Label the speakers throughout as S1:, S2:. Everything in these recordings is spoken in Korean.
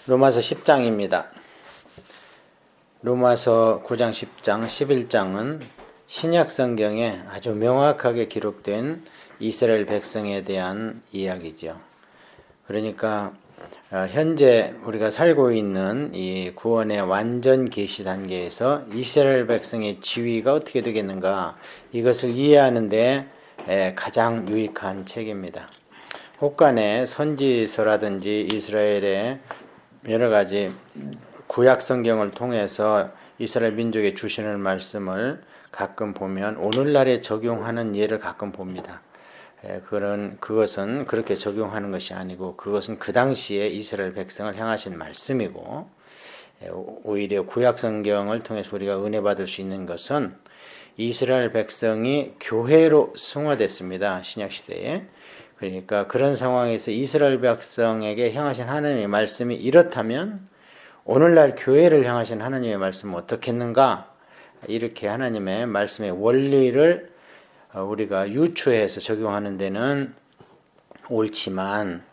S1: 로마서 10장입니다. 로마서 9장, 10장, 11장은 신약 성경에 아주 명확하게 기록된 이스라엘 백성에 대한 이야기죠. 그러니까 현재 우리가 살고 있는 이 구원의 완전 계시 단계에서 이스라엘 백성의 지위가 어떻게 되겠는가, 이것을 이해하는 데 가장 유익한 책입니다. 혹간에 선지서라든지 이스라엘의 여러 가지 구약 성경을 통해서 이스라엘 민족에 주시는 말씀을 가끔 보면 오늘날에 적용하는 예를 가끔 봅니다. 그것은 그렇게 적용하는 것이 아니고 그것은 그 당시에 이스라엘 백성을 향하신 말씀이고, 오히려 구약 성경을 통해서 우리가 은혜 받을 수 있는 것은 이스라엘 백성이 교회로 승화됐습니다. 신약 시대에. 그러니까 그런 상황에서 이스라엘 백성에게 향하신 하나님의 말씀이 이렇다면 오늘날 교회를 향하신 하나님의 말씀은 어떻겠는가? 이렇게 하나님의 말씀의 원리를 우리가 유추해서 적용하는 데는 옳지만,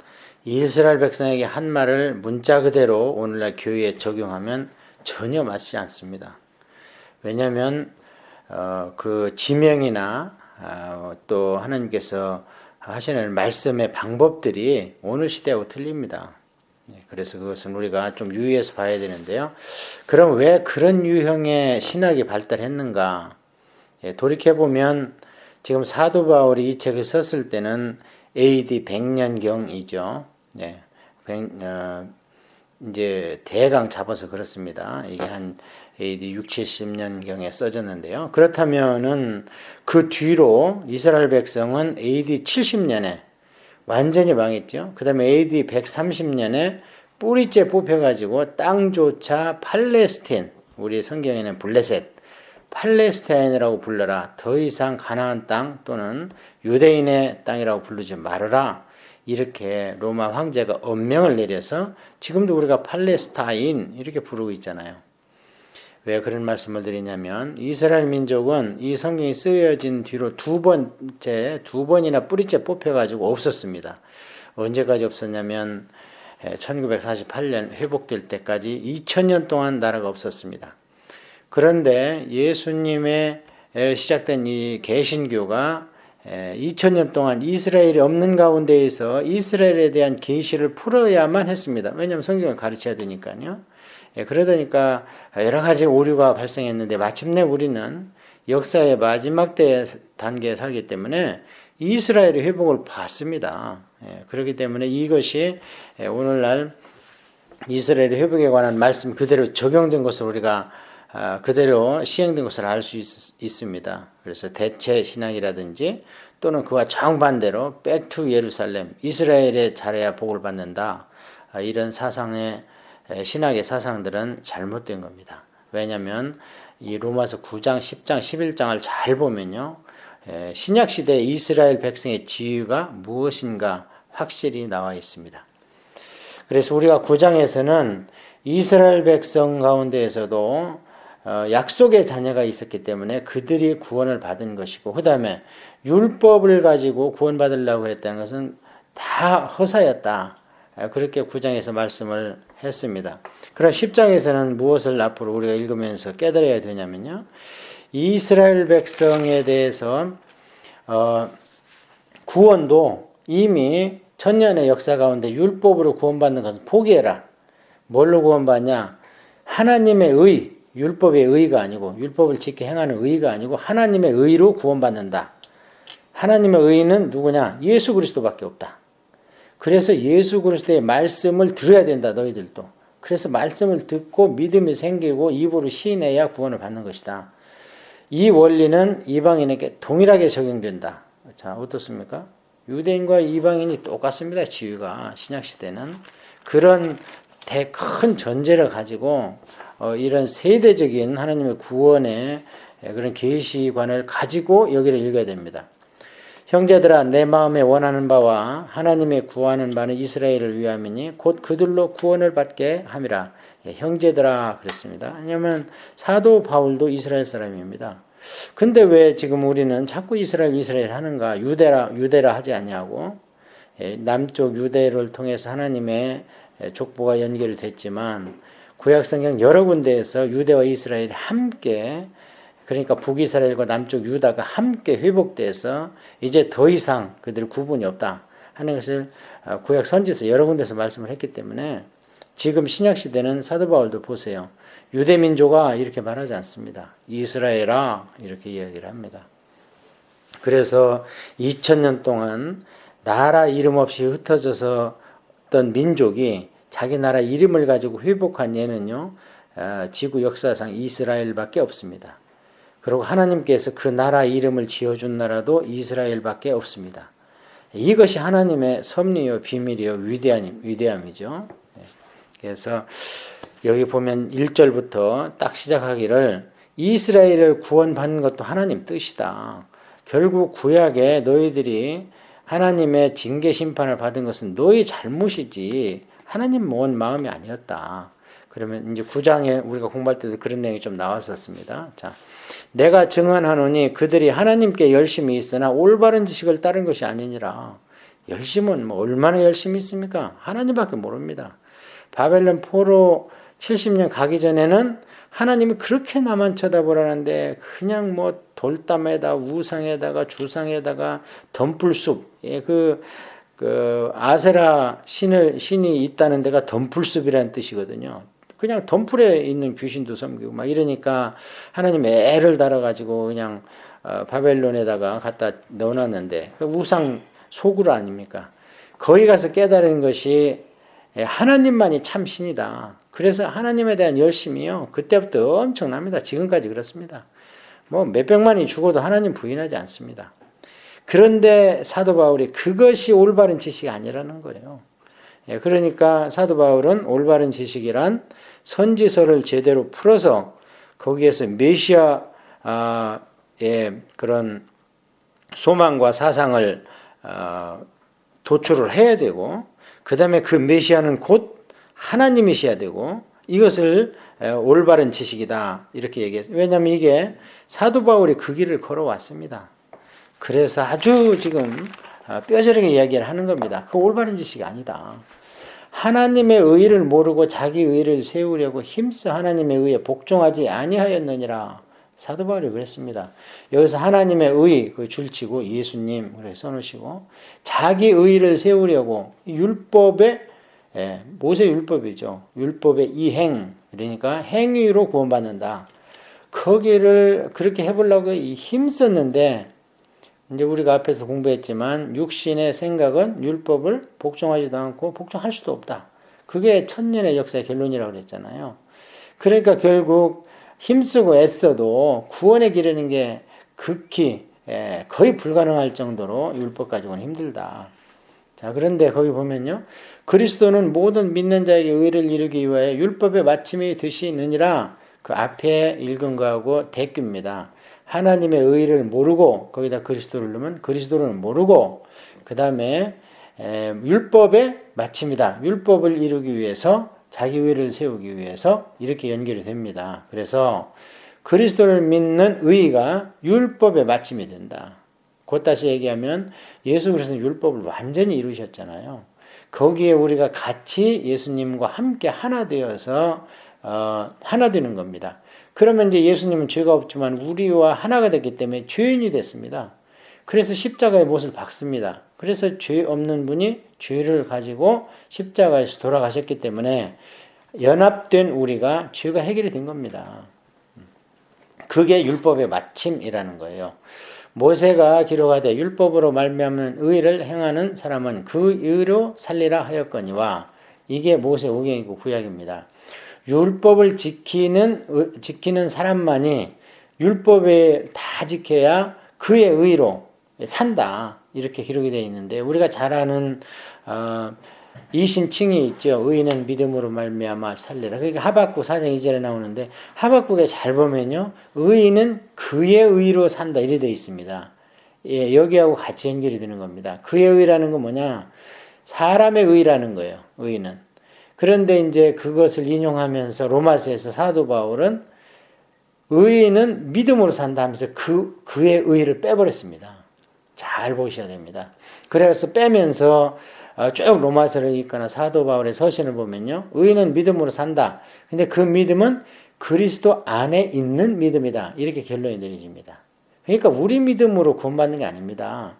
S1: 이스라엘 백성에게 한 말을 문자 그대로 오늘날 교회에 적용하면 전혀 맞지 않습니다. 왜냐하면 그 지명이나 또 하나님께서 하시는 말씀의 방법들이 오늘 시대하고 틀립니다. 그래서 그것은 우리가 좀 유의해서 봐야 되는데요. 그럼 왜 그런 유형의 신학이 발달했는가? 돌이켜보면 지금 사도 바울이 이 책을 썼을 때는 AD 100년경이죠. 이제 대강 잡아서 그렇습니다. 이게 한 AD 6, 70년경에 써졌는데요. 그렇다면은 그 뒤로 이스라엘 백성은 AD 70년에 완전히 망했죠. 그 다음에 AD 130년에 뿌리째 뽑혀가지고 땅조차 팔레스틴, 우리 성경에는 블레셋, 팔레스타인이라고 불러라. 더 이상 가나안 땅 또는 유대인의 땅이라고 부르지 말아라. 이렇게 로마 황제가 엄명을 내려서 지금도 우리가 팔레스타인 이렇게 부르고 있잖아요. 왜 그런 말씀을 드리냐면, 이스라엘 민족은 이 성경이 쓰여진 뒤로 두 번이나 뿌리째 뽑혀가지고 없었습니다. 언제까지 없었냐면 1948년 회복될 때까지 2000년 동안 나라가 없었습니다. 그런데 예수님의 시작된 이 개신교가 2000년 동안 이스라엘이 없는 가운데에서 이스라엘에 대한 계시를 풀어야만 했습니다. 왜냐하면 성경을 가르쳐야 되니까요. 그러다니까 여러 가지 오류가 발생했는데 마침내 우리는 역사의 마지막 단계에 살기 때문에 이스라엘의 회복을 봤습니다. 그렇기 때문에 이것이 오늘날 이스라엘의 회복에 관한 말씀 그대로 적용된 것을 우리가 그대로 시행된 것을 알 수 있습니다. 그래서 대체 신앙이라든지 또는 그와 정반대로 back to 예루살렘, 이스라엘에 잘해야 복을 받는다, 이런 신학의 사상들은 잘못된 겁니다. 왜냐하면 이 로마서 9장, 10장, 11장을 잘 보면요, 신약시대 이스라엘 백성의 지위가 무엇인가 확실히 나와 있습니다. 그래서 우리가 9장에서는 이스라엘 백성 가운데에서도 약속의 자녀가 있었기 때문에 그들이 구원을 받은 것이고, 그 다음에 율법을 가지고 구원받으려고 했다는 것은 다 허사였다. 그렇게 9장에서 말씀을 했습니다. 그럼 10장에서는 무엇을 앞으로 우리가 읽으면서 깨달아야 되냐면요, 이스라엘 백성에 대해서 구원도 이미 천년의 역사 가운데 율법으로 구원받는 것은 포기해라. 뭘로 구원받냐? 하나님의 의, 율법의 의가 아니고, 율법을 지켜 행하는 의가 아니고 하나님의 의로 구원받는다. 하나님의 의는 누구냐? 예수 그리스도밖에 없다. 그래서 예수 그리스도의 말씀을 들어야 된다, 너희들도. 그래서 말씀을 듣고 믿음이 생기고 입으로 시인해야 구원을 받는 것이다. 이 원리는 이방인에게 동일하게 적용된다. 자, 어떻습니까? 유대인과 이방인이 똑같습니다, 지위가. 신약시대는. 그런 큰 전제를 가지고 이런 세대적인 하나님의 구원의 그런 계시관을 가지고 여기를 읽어야 됩니다. 형제들아, 내 마음에 원하는 바와 하나님의 구하는 바는 이스라엘을 위함이니 곧 그들로 구원을 받게 함이라. 형제들아 그랬습니다. 왜냐하면 사도 바울도 이스라엘 사람입니다. 근데 왜 지금 우리는 자꾸 이스라엘 하는가? 유대라 하지 않냐고. 남쪽 유대를 통해서 하나님의 족보가 연결이 됐지만 구약성경 여러 군데에서 유대와 이스라엘이 함께, 그러니까 북이스라엘과 남쪽 유다가 함께 회복돼서 이제 더 이상 그들 구분이 없다 하는 것을 구약 선지서 여러 군데서 말씀을 했기 때문에 지금 신약시대는 사도 바울도 보세요. 유대민족아 이렇게 말하지 않습니다. 이스라엘아 이렇게 이야기를 합니다. 그래서 2000년 동안 나라 이름 없이 흩어져서 어떤 민족이 자기 나라 이름을 가지고 회복한 예는요, 지구 역사상 이스라엘밖에 없습니다. 그리고 하나님께서 그 나라 이름을 지어준 나라도 이스라엘밖에 없습니다. 이것이 하나님의 섭리요 비밀이요 위대함이죠. 그래서 여기 보면 1절부터 딱 시작하기를 이스라엘을 구원받는 것도 하나님 뜻이다. 결국 구약에 너희들이 하나님의 징계 심판을 받은 것은 너희 잘못이지 하나님 모은 마음이 아니었다. 그러면 이제 9장에 우리가 공부할 때도 그런 내용이 좀 나왔었습니다. 자, 내가 증언하노니 그들이 하나님께 열심히 있으나 올바른 지식을 따른 것이 아니니라. 열심은 뭐 얼마나 열심히 있습니까? 하나님밖에 모릅니다. 바벨론 포로 70년 가기 전에는 하나님이 그렇게 나만 쳐다보라는데 그냥 뭐 돌담에다 우상에다가 주상에다가 덤불숲, 그 아세라 신이 있다는 데가 덤불숲이라는 뜻이거든요. 그냥 덤불에 있는 귀신도 섬기고 막 이러니까 하나님 애를 달아가지고 그냥 바벨론에다가 갖다 넣어놨는데 우상 소굴 아닙니까? 거기 가서 깨달은 것이 하나님만이 참 신이다. 그래서 하나님에 대한 열심이요 그때부터 엄청납니다. 지금까지 그렇습니다. 뭐 몇백만이 죽어도 하나님 부인하지 않습니다. 그런데 사도 바울이 그것이 올바른 지식이 아니라는 거예요. 그러니까 사도 바울은 올바른 지식이란 선지서를 제대로 풀어서 거기에서 메시아의 그런 소망과 사상을 도출을 해야 되고, 그 다음에 그 메시아는 곧 하나님이셔야 되고, 이것을 올바른 지식이다 이렇게 얘기했어요. 왜냐하면 이게 사도 바울이 그 길을 걸어왔습니다. 그래서 아주 지금 뼈저리게 이야기를 하는 겁니다. 그 올바른 지식이 아니다. 하나님의 의를 모르고 자기 의를 세우려고 힘써 하나님의 의에 복종하지 아니하였느니라. 사도 바울이 그랬습니다. 여기서 하나님의 의 그 줄치고 예수님 그래 써놓으시고 자기 의를 세우려고 율법의 모세 율법이죠. 율법의 이행, 그러니까 행위로 구원받는다. 거기를 그렇게 해보려고 힘썼는데 이제 우리가 앞에서 공부했지만 육신의 생각은 율법을 복종하지도 않고 복종할 수도 없다. 그게 천년의 역사의 결론이라고 그랬잖아요. 그러니까 결국 힘쓰고 애써도 구원에 기르는 게 극히 거의 불가능할 정도로 율법 가지고는 힘들다. 자, 그런데 거기 보면요. 그리스도는 모든 믿는 자에게 의를 이루기 위하여 율법의 마침이 되시느니라. 그 앞에 읽은 거하고 대규입니다. 하나님의 의를 모르고 거기다 그리스도를 넣으면 그리스도를 모르고 그 다음에 율법의 마침이다. 율법을 이루기 위해서 자기 의를 세우기 위해서 이렇게 연결이 됩니다. 그래서 그리스도를 믿는 의가 율법의 마침이 된다. 곧 다시 얘기하면 예수 그리스도는 율법을 완전히 이루셨잖아요. 거기에 우리가 같이 예수님과 함께 하나 되어서 하나 되는 겁니다. 그러면 이제 예수님은 죄가 없지만 우리와 하나가 됐기 때문에 죄인이 됐습니다. 그래서 십자가의 못을 박습니다. 그래서 죄 없는 분이 죄를 가지고 십자가에서 돌아가셨기 때문에 연합된 우리가 죄가 해결이 된 겁니다. 그게 율법의 마침이라는 거예요. 모세가 기록하되 율법으로 말미암는 의를 행하는 사람은 그 의로 살리라 하였거니와 이게 모세 오경이고 구약입니다. 율법을 지키는 사람만이 율법에 다 지켜야 그의 의로 산다. 이렇게 기록이 되어 있는데 우리가 잘 아는 이신칭이 있죠. 의인은 믿음으로 말미암아 살리라. 그러니까 하박국 4장 2절에 나오는데 하박국에 잘 보면요. 의인은 그의 의로 산다. 이렇게 되어 있습니다. 예, 여기하고 같이 연결이 되는 겁니다. 그의 의라는 건 뭐냐? 사람의 의라는 거예요. 의인은. 그런데 이제 그것을 인용하면서 로마서에서 사도 바울은 의인은 믿음으로 산다 하면서 그의 의를 빼버렸습니다. 잘 보셔야 됩니다. 그래서 빼면서 쭉 로마서를 읽거나 사도 바울의 서신을 보면요. 의인은 믿음으로 산다. 근데 그 믿음은 그리스도 안에 있는 믿음이다. 이렇게 결론이 내려집니다. 그러니까 우리 믿음으로 구원받는 게 아닙니다.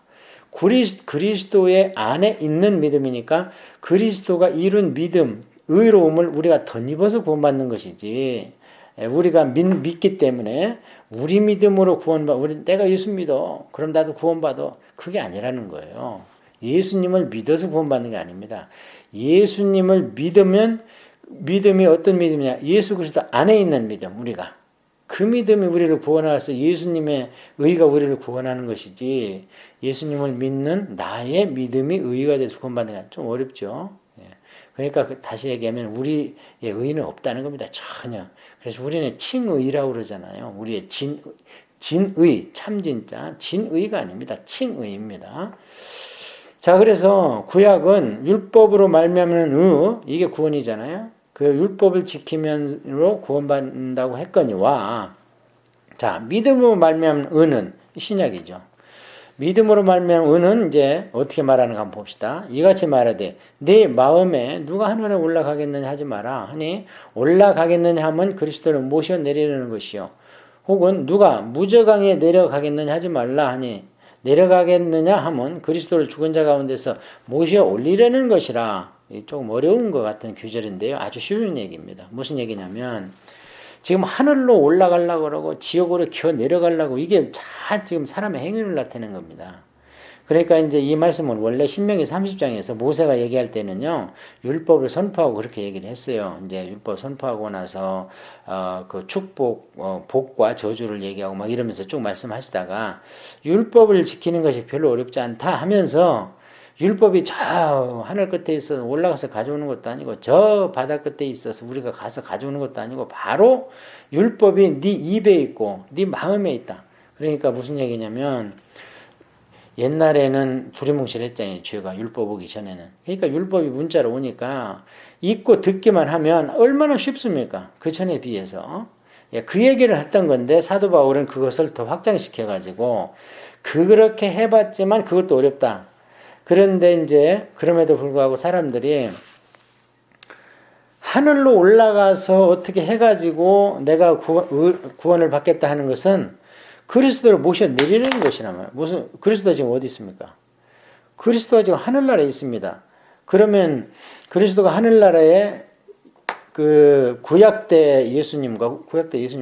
S1: 그리스도의 안에 있는 믿음이니까 그리스도가 이룬 믿음, 의로움을 우리가 덧입어서 구원받는 것이지. 우리가 믿기 때문에 우리 믿음으로 내가 예수 믿어. 그럼 나도 구원받아. 그게 아니라는 거예요. 예수님을 믿어서 구원받는 게 아닙니다. 예수님을 믿으면 믿음이 어떤 믿음이냐? 예수 그리스도 안에 있는 믿음, 우리가. 그 믿음이 우리를 구원하서 예수님의 의가 우리를 구원하는 것이지 예수님을 믿는 나의 믿음이 의가 돼서 구원받는 게 좀 어렵죠. 그러니까 다시 얘기하면 우리의 의는 없다는 겁니다. 전혀. 그래서 우리는 칭의라고 그러잖아요. 우리의 진의, 참진짜, 진의가 아닙니다. 칭의입니다. 자, 그래서 구약은 율법으로 말미암는 이게 구원이잖아요. 그 율법을 지키면서 구원받는다고 했거니와, 자, 믿음으로 말미암는 의는 신약이죠. 믿음으로 말미암는 의는 이제 어떻게 말하는가 한번 봅시다. 이같이 말하되 내 마음에 누가 하늘에 올라가겠느냐 하지 마라 하니 올라가겠느냐 하면 그리스도를 모셔 내리려는 것이요. 혹은 누가 무저강에 내려가겠느냐 하지 말라 하니 내려가겠느냐 하면 그리스도를 죽은 자 가운데서 모셔 올리려는 것이라. 조금 어려운 것 같은 규절인데요. 아주 쉬운 얘기입니다. 무슨 얘기냐면 지금 하늘로 올라가려고 그러고 지옥으로 기어 내려가려고 이게 다 지금 사람의 행위를 나타내는 겁니다. 그러니까 이제 이 말씀은 원래 신명기 30장에서 모세가 얘기할 때는요, 율법을 선포하고 그렇게 얘기를 했어요. 이제 율법 선포하고 나서, 그 축복, 복과 저주를 얘기하고 막 이러면서 쭉 말씀하시다가 율법을 지키는 것이 별로 어렵지 않다 하면서 율법이 저 하늘 끝에 있어서 올라가서 가져오는 것도 아니고 저 바다 끝에 있어서 우리가 가서 가져오는 것도 아니고 바로 율법이 네 입에 있고 네 마음에 있다. 그러니까 무슨 얘기냐면 옛날에는 두리뭉실했잖아요. 죄가 율법 오기 전에는. 그러니까 율법이 문자로 오니까 읽고 듣기만 하면 얼마나 쉽습니까? 그 전에 비해서. 그 얘기를 했던 건데 사도 바울은 그것을 더 확장시켜가지고 그렇게 해봤지만 그것도 어렵다. 그런데 이제 그럼에도 불구하고 사람들이 하늘로 올라가서 어떻게 해가지고 내가 구원을 받겠다 하는 것은 그리스도를 모셔 내리는 것이라면 무슨 그리스도 지금 어디 있습니까? 그리스도가 지금 하늘나라에 있습니다. 그러면 그리스도가 하늘나라에 그 구약 때 예수님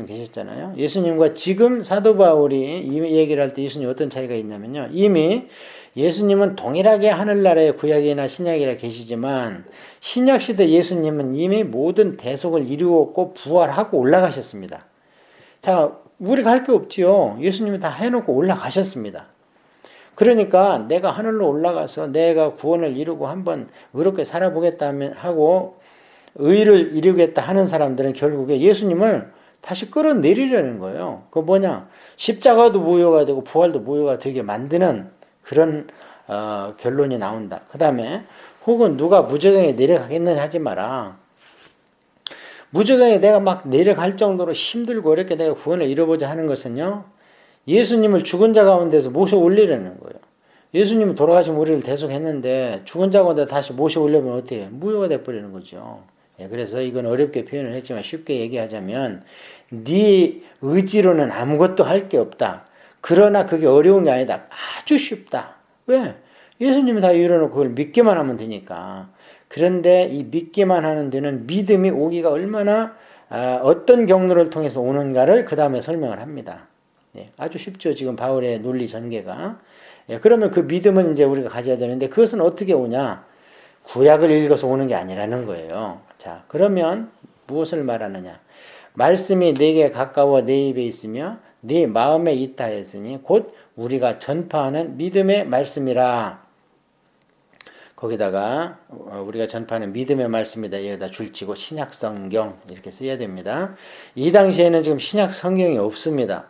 S1: 계셨잖아요. 예수님과 지금 사도 바울이 이 얘기를 할 때 예수님 어떤 차이가 있냐면요. 이미 예수님은 동일하게 하늘나라의 구약이나 신약이라 계시지만 신약시대 예수님은 이미 모든 대속을 이루었고 부활하고 올라가셨습니다. 자, 우리가 할 게 없지요. 예수님이 다 해놓고 올라가셨습니다. 그러니까 내가 하늘로 올라가서 내가 구원을 이루고 한번 의롭게 살아보겠다 하고 의를 이루겠다 하는 사람들은 결국에 예수님을 다시 끌어내리려는 거예요. 그거 뭐냐? 십자가도 무효가 되고 부활도 무효가 되게 만드는 그런 결론이 나온다. 그 다음에 혹은 누가 무저강에 내려가겠느냐 하지 마라. 무저강에 내가 막 내려갈 정도로 힘들고 어렵게 내가 구원을 이루고자 하는 것은요. 예수님을 죽은 자 가운데서 모셔 올리려는 거예요. 예수님이 돌아가신 우리를 대속했는데 죽은 자 가운데 다시 모셔 올려면 어떻게 해요? 무효가 돼버리는 거죠. 그래서 이건 어렵게 표현을 했지만 쉽게 얘기하자면 네 의지로는 아무것도 할 게 없다. 그러나 그게 어려운 게 아니다. 아주 쉽다. 왜? 예수님이 다 이뤄놓고 그걸 믿기만 하면 되니까. 그런데 이 믿기만 하는 데는 믿음이 오기가 얼마나 어떤 경로를 통해서 오는가를 그 다음에 설명을 합니다. 아주 쉽죠. 지금 바울의 논리 전개가. 그러면 그 믿음은 이제 우리가 가져야 되는데 그것은 어떻게 오냐? 구약을 읽어서 오는 게 아니라는 거예요. 자, 그러면 무엇을 말하느냐? 말씀이 내게 가까워 내 입에 있으며 네 마음에 있다 했으니 곧 우리가 전파하는 믿음의 말씀이라. 거기다가 우리가 전파하는 믿음의 말씀이다. 여기다 줄치고 신약 성경 이렇게 써야 됩니다. 이 당시에는 지금 신약 성경이 없습니다.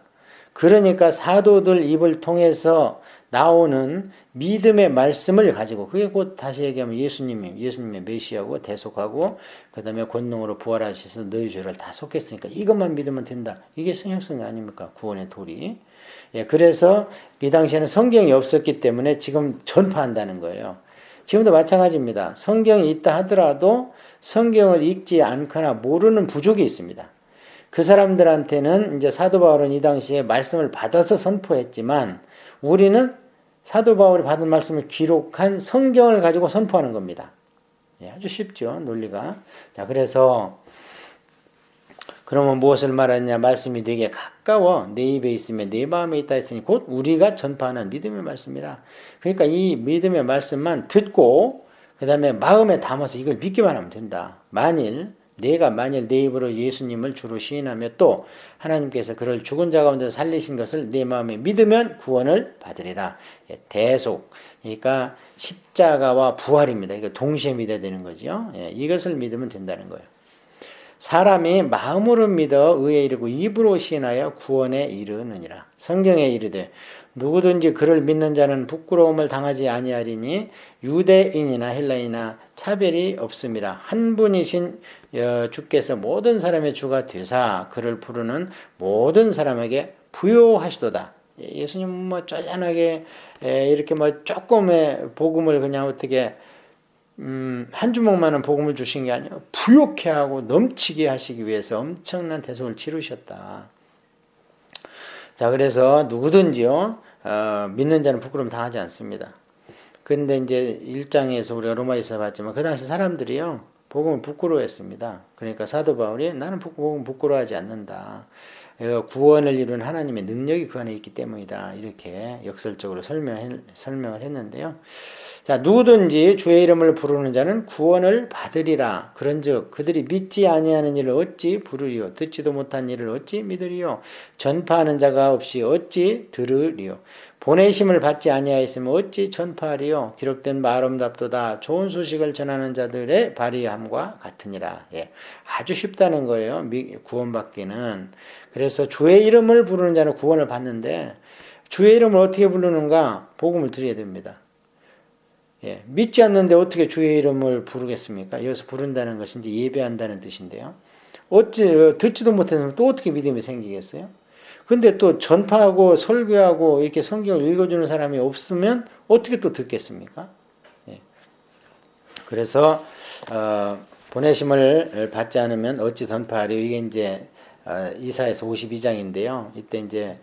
S1: 그러니까 사도들 입을 통해서 나오는 믿음의 말씀을 가지고 그게 곧 다시 얘기하면 예수님의 메시아고 대속하고 그 다음에 권능으로 부활하셔서 너희 죄를 다 속했으니까 이것만 믿으면 된다. 이게 신약성경 아닙니까? 구원의 도리. 그래서 이 당시에는 성경이 없었기 때문에 지금 전파한다는 거예요. 지금도 마찬가지입니다. 성경이 있다 하더라도 성경을 읽지 않거나 모르는 부족이 있습니다. 그 사람들한테는 이제 사도 바울은 이 당시에 말씀을 받아서 선포했지만 우리는 사도 바울이 받은 말씀을 기록한 성경을 가지고 선포하는 겁니다. 예, 아주 쉽죠, 논리가. 자, 그래서 그러면 무엇을 말하느냐? 말씀이 내게 가까워 내 입에 있으며 내 마음에 있다 했으니 곧 우리가 전파하는 믿음의 말씀이라. 그러니까 이 믿음의 말씀만 듣고 그 다음에 마음에 담아서 이걸 믿기만 하면 된다. 만일 내 입으로 예수님을 주로 시인하며 또 하나님께서 그를 죽은 자 가운데 살리신 것을 내 마음에 믿으면 구원을 받으리라. 예, 대속. 그러니까 십자가와 부활입니다. 이거 동시에 믿어야 되는 거죠. 예, 이것을 믿으면 된다는 거예요. 사람이 마음으로 믿어 의에 이르고 입으로 시인하여 구원에 이르느니라. 성경에 이르되 누구든지 그를 믿는 자는 부끄러움을 당하지 아니하리니 유대인이나 헬라인이나 차별이 없음이라. 한 분이신 주께서 모든 사람의 주가 되사 그를 부르는 모든 사람에게 부요하시도다. 예수님 뭐 쪼잔하게 이렇게 뭐 조금의 복음을 그냥 어떻게 한 주먹만한 복음을 주신 게 아니라 부욕해 하고 넘치게 하시기 위해서 엄청난 대속을 치르셨다. 자, 그래서 누구든지요, 믿는 자는 부끄러움 당하지 않습니다. 근데 이제 1장에서 우리가 로마에서 봤지만 그 당시 사람들이요, 복음을 부끄러워했습니다. 그러니까 사도 바울이 나는 복음 부끄러워하지 않는다. 구원을 이룬 하나님의 능력이 그 안에 있기 때문이다. 이렇게 역설적으로 설명을 했는데요. 자, 누구든지 주의 이름을 부르는 자는 구원을 받으리라. 그런즉 그들이 믿지 아니하는 일을 어찌 부르리요? 듣지도 못한 일을 어찌 믿으리요? 전파하는 자가 없이 어찌 들으리요? 보내심을 받지 아니하였으면 어찌 전파하리요? 기록된 말음답도다. 좋은 소식을 전하는 자들의 발의함과 같으니라. 예, 아주 쉽다는 거예요. 구원받기는. 그래서 주의 이름을 부르는 자는 구원을 받는데 주의 이름을 어떻게 부르는가? 복음을 드려야 됩니다. 예, 믿지 않는데 어떻게 주의 이름을 부르겠습니까? 여기서 부른다는 것이 이제 예배한다는 뜻인데요. 듣지도 못해서 또 어떻게 믿음이 생기겠어요? 근데 또 전파하고 설교하고 이렇게 성경을 읽어주는 사람이 없으면 어떻게 또 듣겠습니까? 예. 그래서, 보내심을 받지 않으면 어찌 전파하리요? 이게 이제, 이사야서 52장인데요. 이때 이제,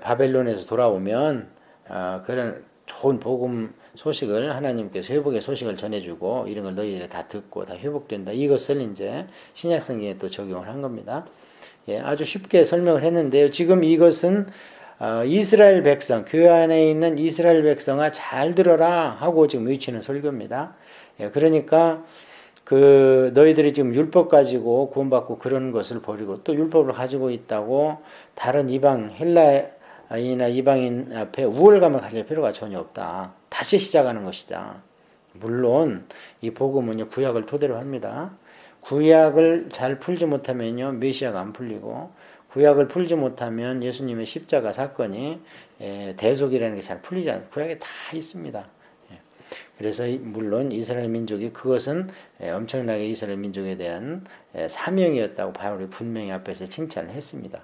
S1: 바벨론에서 돌아오면, 그런 좋은 복음 소식을 하나님께서 회복의 소식을 전해주고 이런 걸 너희들이 다 듣고 다 회복된다. 이것을 이제 신약 성경에 또 적용을 한 겁니다. 예, 아주 쉽게 설명을 했는데요. 지금 이것은 이스라엘 백성, 교회 안에 있는 이스라엘 백성아 잘 들어라 하고 지금 외치는 설교입니다. 예, 그러니까 그 너희들이 지금 율법 가지고 구원받고 그런 것을 버리고 또 율법을 가지고 있다고 다른 이방 헬라인이나 이방인 앞에 우월감을 가질 필요가 전혀 없다. 다시 시작하는 것이다. 물론 이 복음은 구약을 토대로 합니다. 구약을 잘 풀지 못하면요 메시아가 안 풀리고 구약을 풀지 못하면 예수님의 십자가 사건이 대속이라는 게 잘 풀리지 않아요. 구약에 다 있습니다. 그래서 물론 이스라엘 민족이 그것은 엄청나게 이스라엘 민족에 대한 사명이었다고 바울이 분명히 앞에서 칭찬을 했습니다.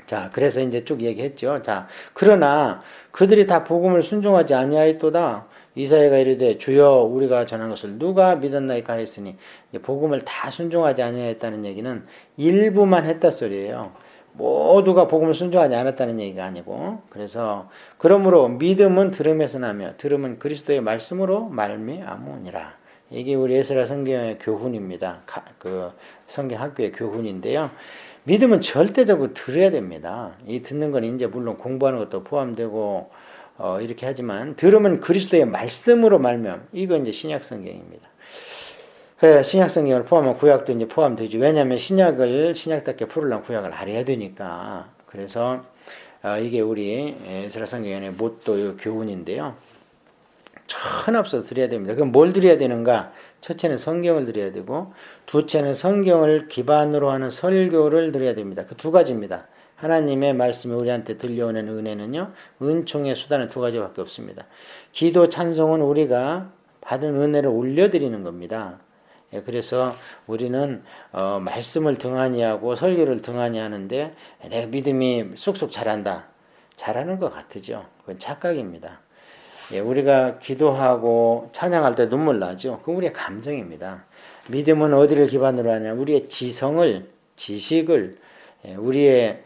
S1: 자, 그래서 이제 쭉 얘기했죠. 자, 그러나 그들이 다 복음을 순종하지 아니하였도다. 이사야가 이르되 주여 우리가 전한 것을 누가 믿었나이까 했으니 복음을 다 순종하지 아니하였다는 얘기는 일부만 했다 소리예요. 모두가 복음을 순종하지 않았다는 얘기가 아니고 그래서 그러므로 믿음은 들음에서 나며 들음은 그리스도의 말씀으로 말미암으니라. 이게 우리 에스라 성경의 교훈입니다. 그 성경 학교의 교훈인데요. 믿음은 절대적으로 들어야 됩니다. 이 듣는 건 이제 물론 공부하는 것도 포함되고 이렇게 하지만 들으면 그리스도의 말씀으로 말면 이건 이제 신약 성경입니다. 신약 성경을 포함하면 구약도 이제 포함되죠. 왜냐하면 신약을 신약답게 풀으려면 구약을 알아야 되니까. 그래서 이게 우리 에스라 성경의 모토 교훈인데요. 천없어 드려야 됩니다. 그럼 뭘 드려야 되는가? 첫째는 성경을 드려야 되고 둘째는 성경을 기반으로 하는 설교를 드려야 됩니다. 그 두 가지입니다. 하나님의 말씀이 우리한테 들려오는 은혜는요. 은총의 수단은 두 가지밖에 없습니다. 기도 찬송은 우리가 받은 은혜를 올려드리는 겁니다. 그래서 우리는 말씀을 등한히 하고 설교를 등한히 하는데 내가 믿음이 쑥쑥 자란다. 잘하는 것 같으죠. 그건 착각입니다. 우리가 기도하고 찬양할 때 눈물 나죠. 그건 우리의 감정입니다. 믿음은 어디를 기반으로 하냐? 우리의 지성을, 지식을, 우리의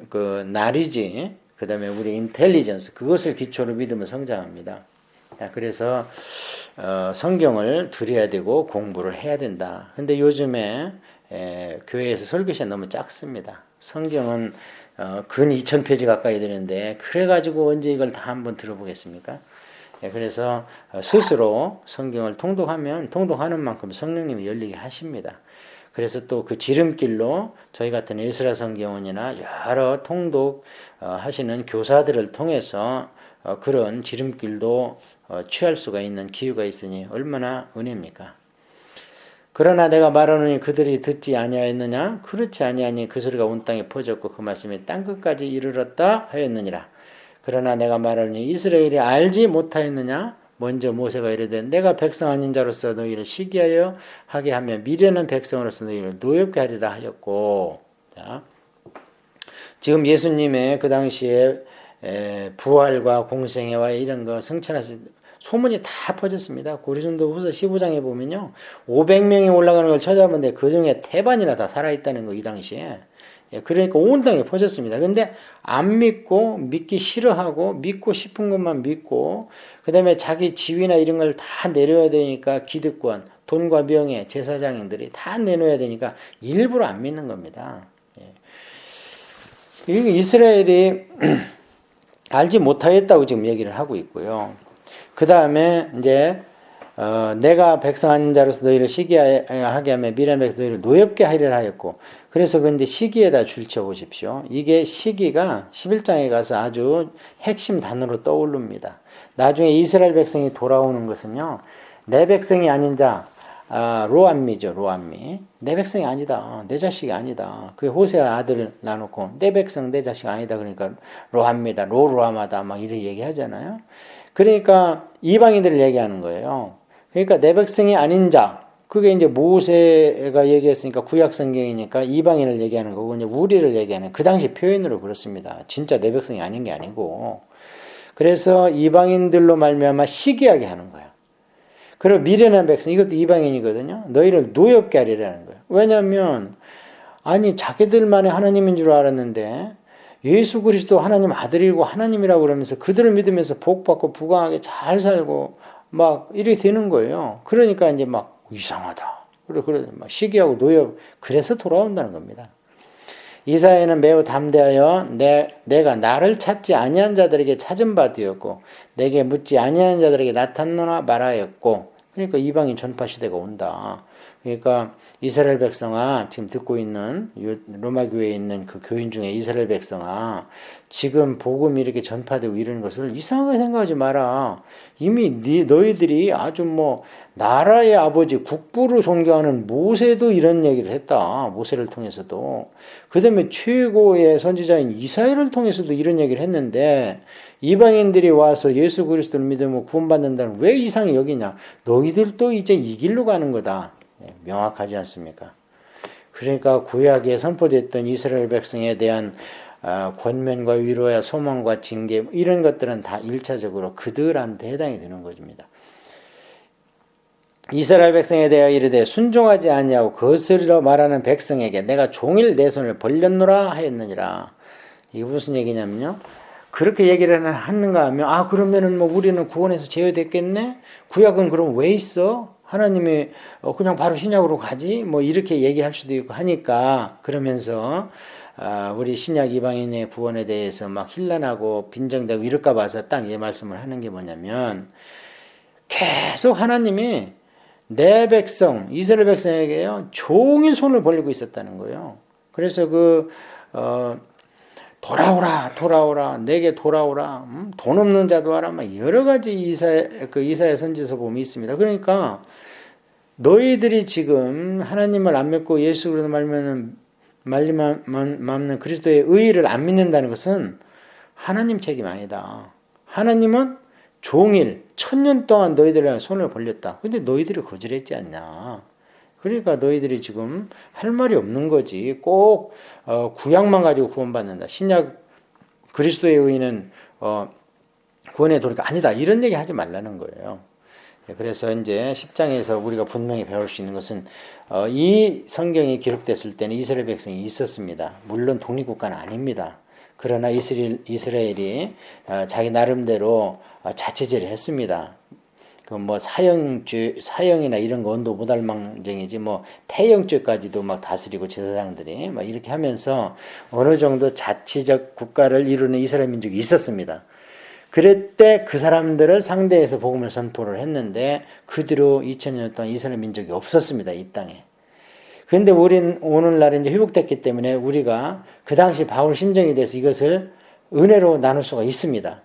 S1: 그 나리지, 그 다음에 우리의 인텔리전스, 그것을 기초로 믿음은 성장합니다. 그래서 성경을 들여야 되고 공부를 해야 된다. 근데 요즘에 교회에서 설교 시간 너무 작습니다. 성경은 근 2000페이지 가까이 되는데 그래가지고 언제 이걸 다 한번 들어보겠습니까? 그래서 스스로 성경을 통독하는 만큼 성령님이 열리게 하십니다. 그래서 또 그 지름길로 저희 같은 에스라 성경원이나 여러 통독 하시는 교사들을 통해서 그런 지름길도 취할 수가 있는 기회가 있으니 얼마나 은혜입니까? 그러나 내가 말하노니 그들이 듣지 아니하였느냐? 그렇지 아니하니 그 소리가 온 땅에 퍼졌고 그 말씀이 땅끝까지 이르렀다 하였느니라. 그러나 내가 말하노니 이스라엘이 알지 못하였느냐? 먼저 모세가 이르되 내가 백성 아닌 자로서 너희를 시기하여 하게 하며 미련한 백성으로서 너희를 노엽게 하리라 하였고. 자, 지금 예수님의 그 당시에 부활과 공생애와 이런 거 성천하신 소문이 다 퍼졌습니다. 고린도후서 15장에 보면요, 500명이 올라가는 걸 찾아보는데 그 중에 태반이나 다 살아있다는 거, 이 당시에. 그러니까 온 땅에 퍼졌습니다. 근데 안 믿고, 믿기 싫어하고, 믿고 싶은 것만 믿고, 그 다음에 자기 지위나 이런 걸 다 내려야 되니까 기득권, 돈과 명예, 제사장인들이 다 내놓아야 되니까 일부러 안 믿는 겁니다. 이스라엘이 알지 못하였다고 지금 얘기를 하고 있고요. 그 다음에 이제 내가 백성 아닌 자로서 너희를 시기하게 하며 미련한 백성 너희를 노엽게 하리라 하였고, 그래서 그 이제 시기에다 줄쳐 보십시오. 이게 시기가 11장에 가서 아주 핵심 단어로 떠오릅니다. 나중에 이스라엘 백성이 돌아오는 것은요, 내 백성이 아닌 자, 로암미죠, 로암미. 내 백성이 아니다. 내 자식이 아니다. 그게 호세아 아들 나놓고 내 백성, 내 자식 아니다. 그러니까 로암미다, 로로암하다 막 이렇게 얘기하잖아요. 그러니까 이방인들을 얘기하는 거예요. 그러니까 내 백성이 아닌 자, 그게 이제 모세가 얘기했으니까 구약 성경이니까 이방인을 얘기하는 거고, 이제 우리를 얘기하는, 그 당시 표현으로 그렇습니다. 진짜 내 백성이 아닌 게 아니고. 그래서 이방인들로 말미암아 시기하게 하는 거예요. 그리고 미련한 백성, 이것도 이방인이거든요. 너희를 노엽게 하리라는 거예요. 왜냐하면 아니 자기들만의 하나님인 줄 알았는데 예수 그리스도 하나님 아들이고 하나님이라고 그러면서 그들을 믿으면서 복받고 부강하게 잘 살고 막 이렇게 되는 거예요. 그러니까 이제 막 이상하다. 그래 막 시기하고 노엽. 그래서 돌아온다는 겁니다. 이사야는 매우 담대하여 내가 나를 찾지 아니한 자들에게 찾은 바 되었고 내게 묻지 아니한 자들에게 나타나라 말하였고. 그러니까 이방인 전파 시대가 온다. 그러니까 이스라엘 백성아, 지금 듣고 있는 로마 교회에 있는 그 교인 중에 이스라엘 백성아, 지금 복음이 이렇게 전파되고 이러는 것을 이상하게 생각하지 마라. 이미 너희들이 아주 뭐 나라의 아버지 국부로 존경하는 모세도 이런 얘기를 했다. 모세를 통해서도. 그 다음에 최고의 선지자인 이사야를 통해서도 이런 얘기를 했는데 이방인들이 와서 예수 그리스도를 믿으면 구원받는다는 왜 이상히 여기냐. 너희들도 이제 이 길로 가는 거다. 명확하지 않습니까? 그러니까 구약에 선포됐던 이스라엘 백성에 대한 권면과 위로야 소망과 징계 이런 것들은 다 1차적으로 그들한테 해당이 되는 것입니다. 이스라엘 백성에 대하여 이르되 순종하지 아니하고 거스르러 말하는 백성에게 내가 종일 내 손을 벌렸노라 하였느니라. 이게 무슨 얘기냐면요. 그렇게 얘기를 하는가 하면 그러면은 뭐 우리는 구원에서 제외됐겠네? 구약은 그럼 왜 있어? 하나님이 그냥 바로 신약으로 가지? 뭐 이렇게 얘기할 수도 있고 하니까 그러면서 우리 신약 이방인의 구원에 대해서 막 힐난하고 빈정되고 이럴까 봐서 딱 이 말씀을 하는 게 뭐냐면 계속 하나님이 내 백성, 이스라엘 백성에게요, 종일 손을 벌리고 있었다는 거예요. 그래서 돌아오라, 내게 돌아오라, 돈 없는 자도 하라, 막 여러 가지 이사야 선지서 보면 있습니다. 그러니까 너희들이 지금 하나님을 안 믿고 예수 그리스도 말리는 그리스도의 의의를 안 믿는다는 것은 하나님 책임 아니다. 하나님은 종일 1000년 동안 너희들에게 손을 벌렸다. 근데 너희들이 거절했지 않냐. 그러니까 너희들이 지금 할 말이 없는 거지. 꼭 구약만 가지고 구원받는다. 신약 그리스도의 의의는 구원의 도리가 아니다. 이런 얘기 하지 말라는 거예요. 그래서 이제 10장에서 우리가 분명히 배울 수 있는 것은 이 성경이 기록됐을 때는 이스라엘 백성이 있었습니다. 물론 독립국가는 아닙니다. 그러나 이스라엘이 자기 나름대로 자치제를 했습니다. 그 뭐 사형이나 이런 거 언도 무달망정이지 뭐 태형죄까지도 막 다스리고 제사장들이 막 이렇게 하면서 어느 정도 자치적 국가를 이루는 이스라엘 민족이 있었습니다. 그럴 때 그 사람들을 상대해서 복음을 선포를 했는데 그 뒤로 2000년 동안 이스라엘 민족이 없었습니다. 이 땅에. 그런데 우린 오늘날 이제 회복됐기 때문에 우리가 그 당시 바울 심정에 대해서 이것을 은혜로 나눌 수가 있습니다.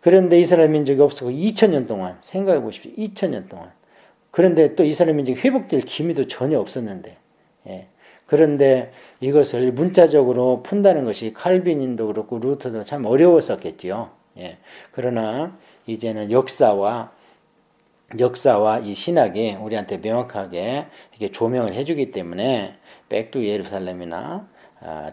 S1: 그런데 이스라엘 민족이 없었고 2000년 동안 생각해 보십시오. 2000년 동안. 그런데 또 이스라엘 민족이 회복될 기미도 전혀 없었는데. 예. 그런데 이것을 문자적으로 푼다는 것이 칼빈인도 그렇고 루터도 참 어려웠었겠지요. 예. 그러나 이제는 역사와 이 신학이 우리한테 명확하게 이렇게 조명을 해주기 때문에 백두 예루살렘이나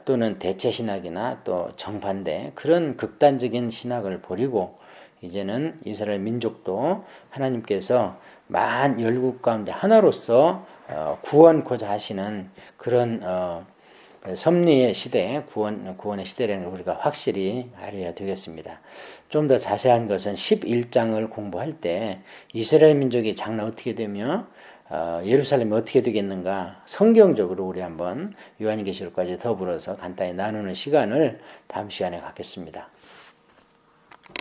S1: 또는 대체 신학이나 또 정반대 그런 극단적인 신학을 버리고 이제는 이스라엘 민족도 하나님께서 만 열국 가운데 하나로서 구원코자 하시는 그런 섭리의 시대, 구원의 시대라는 걸 우리가 확실히 알아야 되겠습니다. 좀 더 자세한 것은 11장을 공부할 때 이스라엘 민족의 장래 어떻게 되며 예루살렘이 어떻게 되겠는가 성경적으로 우리 한번 요한계시록까지 더불어서 간단히 나누는 시간을 다음 시간에 갖겠습니다.